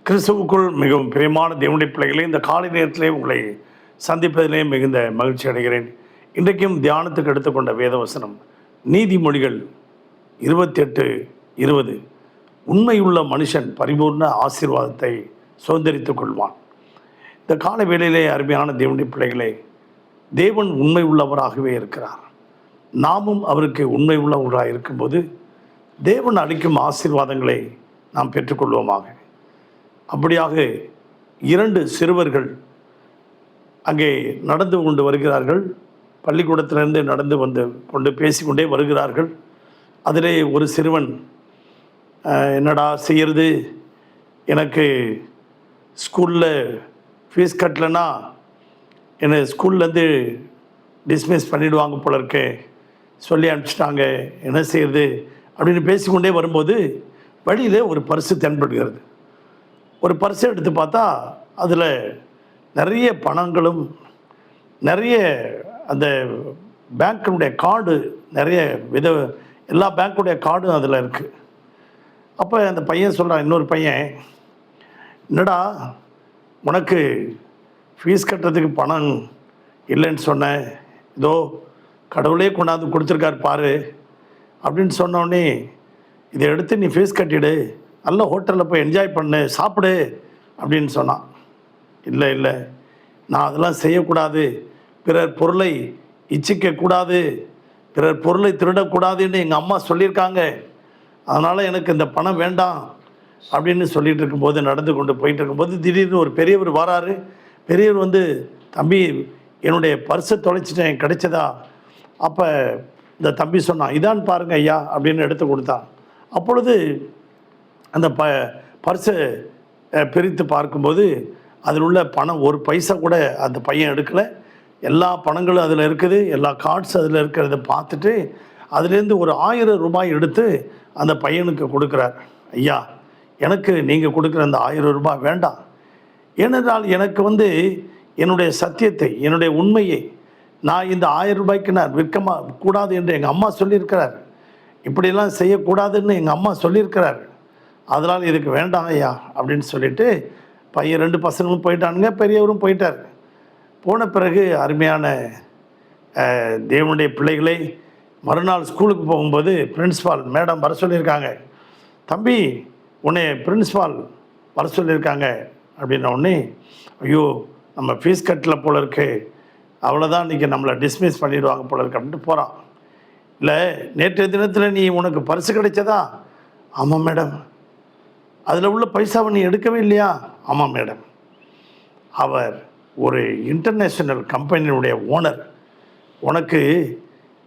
கிறிஸ்துவுக்குள் மிகவும் பிரியமான தேவனுடைய பிள்ளைகளே, இந்த காலை நேரத்திலே உங்களை சந்திப்பதிலே மிகுந்த மகிழ்ச்சி அடைகிறேன். இன்றைக்கும் தியானத்துக்கு எடுத்துக்கொண்ட வேதவசனம் நீதிமொழிகள் 28:20. உண்மையுள்ள மனுஷன் பரிபூர்ண ஆசீர்வாதத்தை சுதந்திரித்துக் கொள்வான். இந்த கால வேளையிலே அருமையான தேவனுடைய பிள்ளைகளே, தேவன் உண்மை உள்ளவராகவே இருக்கிறார். நாமும் அவருக்கு உண்மை உள்ளவர்களாக இருக்கும்போது தேவன் அளிக்கும் ஆசீர்வாதங்களை நாம் பெற்றுக்கொள்வோமாக. அப்படியாக 2 சிறுவர்கள் அங்கே நடந்து கொண்டு வருகிறார்கள். பள்ளிக்கூடத்திலிருந்து நடந்து வந்து கொண்டு பேசிக்கொண்டே வருகிறார்கள். அதிலே ஒரு சிறுவன், என்னடா செய்கிறது, எனக்கு ஸ்கூலில் ஃபீஸ் கட்டலைன்னா என்னை ஸ்கூல்லேருந்து டிஸ்மிஸ் பண்ணிவிடுவாங்க போல இருக்கே, சொல்லி அனுப்பிச்சிட்டாங்க, என்ன செய்கிறது அப்படின்னு பேசிக்கொண்டே வரும்போது வழியில் ஒரு பரிசு தென்படுகிறது. ஒரு பரிசை எடுத்து பார்த்தா அதில் நிறைய பணங்களும் நிறைய அந்த பேங்க்கினுடைய கார்டு, நிறைய எல்லா பேங்க்குடைய கார்டும் அதில் இருக்குது. அப்போ அந்த பையன் சொல்கிறான், இன்னொரு பையன், என்னடா உனக்கு ஃபீஸ் கட்டுறதுக்கு பணம் இல்லைன்னு சொன்னேன், இதோ கடவுளே கொண்டாந்து கொடுத்துருக்காரு பாரு அப்படின்னு சொன்னோடனே, இதை எடுத்து நீ ஃபீஸ் கட்டிடு, நல்ல ஹோட்டலில் போய் என்ஜாய் பண்ணு, சாப்பிடு அப்படின்னு சொன்னான். இல்லை நான் அதெல்லாம் செய்யக்கூடாது, பிறர் பொருளை இச்சிக்கக்கூடாது, பிறர் பொருளை திருடக்கூடாதுன்னு எங்கள் அம்மா சொல்லியிருக்காங்க, அதனால் எனக்கு இந்த பணம் வேண்டாம் அப்படின்னு சொல்லிகிட்டு இருக்கும்போது, நடந்து கொண்டு போயிட்டு இருக்கும்போது திடீர்னு ஒரு பெரியவர் வராரு. பெரியவர் வந்து, தம்பி என்னுடைய பர்ஸை தொலைச்சிட்டேன், கிடைச்சதா? அப்போ இந்த தம்பி சொன்னான், இதான் பாருங்க ஐயா அப்படின்னு எடுத்து கொடுத்தான். அப்பொழுது அந்த பர்ஸை பிரித்து பார்க்கும்போது அதில் உள்ள பணம் ஒரு பைசா கூட அந்த பையன் எடுக்கலை. எல்லா பணங்களும் அதில் இருக்குது, எல்லா கார்ட்ஸ் அதில் இருக்கிறத பார்த்துட்டு அதுலேருந்து ஒரு 1000 ரூபாய் எடுத்து அந்த பையனுக்கு கொடுக்குறார். ஐயா, எனக்கு நீங்கள் கொடுக்குற அந்த 1000 ரூபாய் வேண்டாம், ஏனென்றால் எனக்கு வந்து என்னுடைய சத்தியத்தை, என்னுடைய உண்மையை நான் இந்த 1000 ரூபாய்க்கு நான் விற்க கூடாது என்று எங்கள் அம்மா சொல்லியிருக்கிறார், இப்படிலாம் செய்யக்கூடாதுன்னு எங்கள் அம்மா சொல்லியிருக்கிறார், அதனால் இதுக்கு வேண்டாம் ஐயா அப்படின்னு சொல்லிவிட்டு பையன் 2 பசங்களும் போயிட்டானுங்க, பெரியவரும் போயிட்டார். போன பிறகு அருமையான தேவனுடைய பிள்ளைகளை, மறுநாள் ஸ்கூலுக்கு போகும்போது பிரின்ஸ்பால் மேடம் வர சொல்லியிருக்காங்க. தம்பி உன்னை பிரின்ஸ்பால் வர சொல்லியிருக்காங்க அப்படின்ன உடனே, ஐயோ நம்ம ஃபீஸ் கட்டல போல இருக்கு, அவ்வளோதான், இன்றைக்கி நம்மளை டிஸ்மிஸ் பண்ணிடுவாங்க போல இருக்கு அப்படின்ட்டு போகிறான். இல்லை, நேற்றைய தினத்தில் நீ உனக்கு பரிசு கிடைச்சதா? ஆமாம் மேடம். அதில் உள்ள பைசாவை நீ எடுக்கவே இல்லையா? ஆமாம் மேடம். அவர் ஒரு இன்டர்நேஷ்னல் கம்பெனியுடைய ஓனர். உனக்கு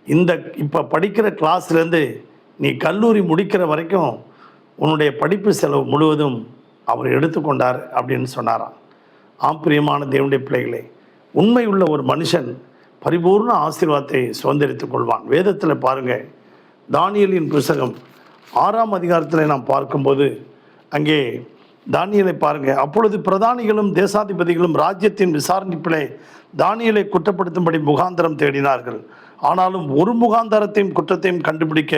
இந்த இப்போ படிக்கிற கிளாஸ்லேருந்து நீ கல்லூரி முடிக்கிற வரைக்கும் உன்னுடைய படிப்பு செலவு முழுவதும் அவர் எடுத்துக்கொண்டார் அப்படின்னு சொன்னாராம். ஆம்பிரியமான தேவனுடைய பிள்ளைகளே, உண்மை உள்ள ஒரு மனுஷன் பரிபூர்ண ஆசீர்வாதத்தை சுதந்திரித்துக் கொள்வான். வேதத்தில் பாருங்கள், தானியேலின் புத்தகம் 6ஆம் அதிகாரத்தில் நாம் பார்க்கும்போது அங்கே தானியேலை பாருங்கள். அப்பொழுது பிரதானிகளும் தேசாதிபதிகளும் ராஜ்யத்தின் விசாரணைப்பிலே தானியேலை குற்றப்படுத்தும்படி முகாந்தரம் தேடினார்கள். ஆனாலும் ஒரு முகாந்தரத்தையும் குற்றத்தையும் கண்டுபிடிக்க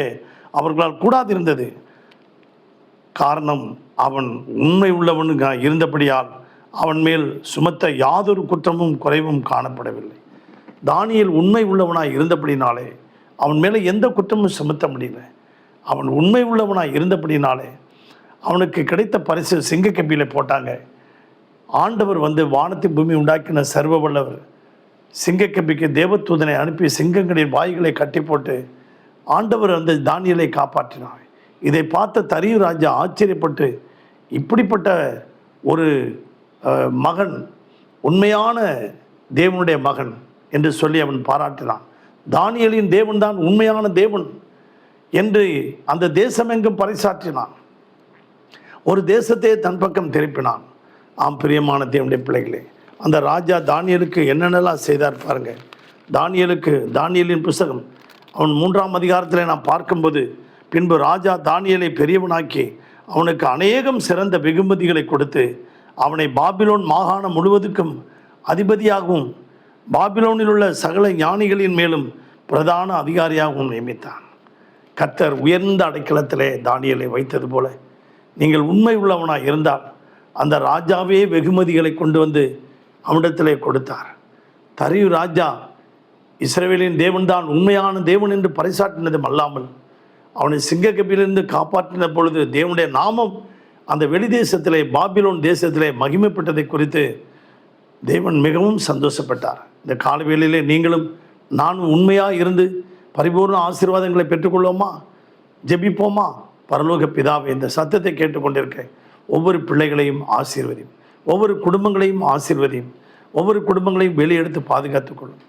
அவர்களால் கூடாதிருந்தது. காரணம், அவன் உண்மை உள்ளவனுக்கு இருந்தபடியால் அவன் மேல் சுமத்த யாதொரு குற்றமும் குறைவும் காணப்படவில்லை. தானியேல் உண்மை உள்ளவனாய் இருந்தபடினாலே அவன் மேலே எந்த குற்றமும் சுமத்த முடியல. அவன் உண்மை உள்ளவனாய் இருந்தபடினாலே அவனுக்கு கிடைத்த பரிசு சிங்கக்கம்பியில் போட்டாங்க. ஆண்டவர் வந்து வானத்தின் பூமி உண்டாக்கின சர்வ வல்லவர் சிங்கக்கம்பிக்கு தேவதூதனை அனுப்பி சிங்கங்களின் வாய்களை கட்டி போட்டு ஆண்டவர் வந்து தானியேலை காப்பாற்றினார். இதை பார்த்த தரியு ராஜா ஆச்சரியப்பட்டு, இப்படிப்பட்ட ஒரு மகன், உண்மையான தேவனுடைய மகன் என்று சொல்லி அவன் பாராட்டினான். தானியேலின் தேவன் தான் உண்மையான தேவன் என்று அந்த தேசமெங்கும் பறைசாற்றினான். ஒரு தேசத்தையே தன் பக்கம் திருப்பினான். ஆம் பிரியமான தேவனுடைய பிள்ளைகளே, அந்த ராஜா தானியேலுக்கு என்னென்னலாம் செய்தார் பாருங்கள். தானியேலின் புத்தகம் அவன் 3ஆம் அதிகாரத்தில் நாம் பார்க்கும்போது, பின்பு ராஜா தானியேலை பெரியவனாக்கி அவனுக்கு அநேகம் சிறந்த வெகுமதிகளை கொடுத்து அவனை பாபிலோன் மாகாணம் முழுவதுக்கும் அதிபதியாகவும் பாபிலோனில் உள்ள சகல ஞானிகளின் மேலும் பிரதான அதிகாரியாகவும் நியமித்தான். கர்த்தர் உயர்ந்த அடைக்கலத்திலே தானியேலை வைத்தது போல நீங்கள் உண்மை உள்ளவனாக இருந்தால் அந்த ராஜாவே வெகுமதிகளை கொண்டு வந்து அவனிடத்திலே கொடுத்தார். தரியு ராஜா இஸ்ரவேலின் தேவன் தான் உண்மையான தேவன் என்று பறைசாற்றினதும் அல்லாமல் அவனை சிங்கக்கபிலிருந்து காப்பாற்றின பொழுது தேவனுடைய நாமம் அந்த வெளி தேசத்திலே, பாபிலோன் தேசத்திலே மகிமைப்பட்டதை குறித்து தேவன் மிகவும் சந்தோஷப்பட்டார். இந்த காலவேளையிலே நீங்களும் நானும் உண்மையாக இருந்து பரிபூர்ண ஆசீர்வாதங்களை பெற்றுக்கொள்வோமா? ஜெபிப்போமா? பரலோக பிதாவே, இந்த சத்தத்தை கேட்டுக்கொண்டிருக்க ஒவ்வொரு பிள்ளைகளையும் ஆசீர்வதியும், ஒவ்வொரு குடும்பங்களையும் ஆசீர்வதியும், ஒவ்வொரு குடும்பங்களையும் வெளியெடுத்து பாதுகாத்துக்கொள்ளும்.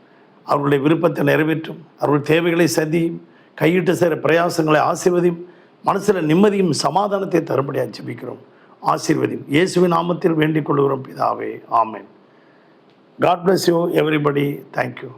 அவர்களுடைய விருப்பத்தை நிறைவேற்றும், அவர்கள் தேவைகளை சந்தியும், கையிட்டு செய்கிற பிரயாசங்களை ஆசீர்வதியும், மனசில் நிம்மதியும் சமாதானத்தை தரும்படியாக ஜெபிக்கிறோம். ஆசீர்வதியும் இயேசுவின் நாமத்தில் வேண்டிக் கொள்கிறோம் பிதாவே. ஆமென். God bless you everybody. Thank you.